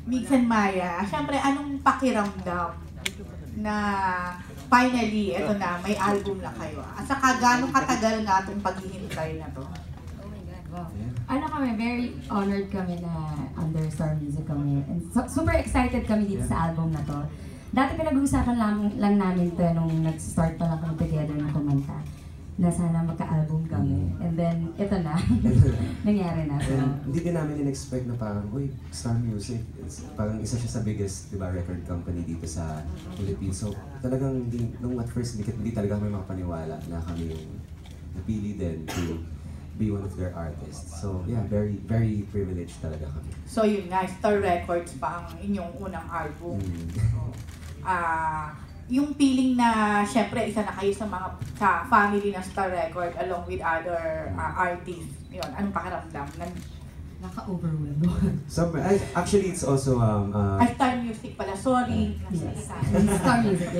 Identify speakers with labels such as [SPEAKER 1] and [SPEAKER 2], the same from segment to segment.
[SPEAKER 1] Migs and Maya, syempre anong pakiramdam na finally, eto na, may album na kayo? At saka gano'ng katagal nga itong paghihintay na to?
[SPEAKER 2] Oh my God, wow. Ano kami, very honored kami na under Star Music kami. And super excited kami dito sa album na to. Dati pinag-uusapan lang namin to nung nag-start pa lang kami together na kumanta. Na sana magka-album kami. And then, ito na. Nangyari na. So,
[SPEAKER 3] hindi din namin in-expect na parang, uy, Star Music, parang isa siya sa biggest, diba, record company dito sa Philippines. So, talagang, nung at first, hindi talaga kami makapaniwala na kami yung napili din to be one of their artists. So, yeah, very, very privileged talaga kami.
[SPEAKER 1] So yun nga, Star Records pa ang inyong unang album. Yung feeling na, syempre, isa na kayo sa family ng Star Record along with other artists. Yun, anong pakiramdam?
[SPEAKER 2] naka-overwhelm.
[SPEAKER 3] Actually, it's also
[SPEAKER 1] Star Music pala, sorry.
[SPEAKER 2] Yes. Star Music,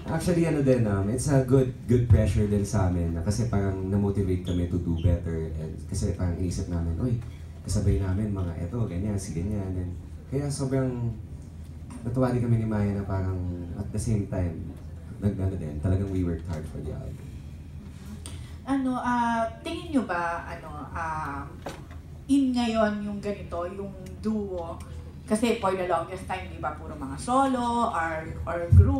[SPEAKER 3] actually, it's a good pressure din sa amin kasi parang na-motivate kami to do better and kasi parang iisip namin, uy, kasabay namin mga eto, ganyan, si ganyan. And kaya sobrang natuwa din kami ni Maya na parang at the same time, talagang we worked hard for the album.
[SPEAKER 1] Tingin nyo ba, in ngayon yung ganito, yung duo, kasi for the longest time, di ba, puro mga solo or group,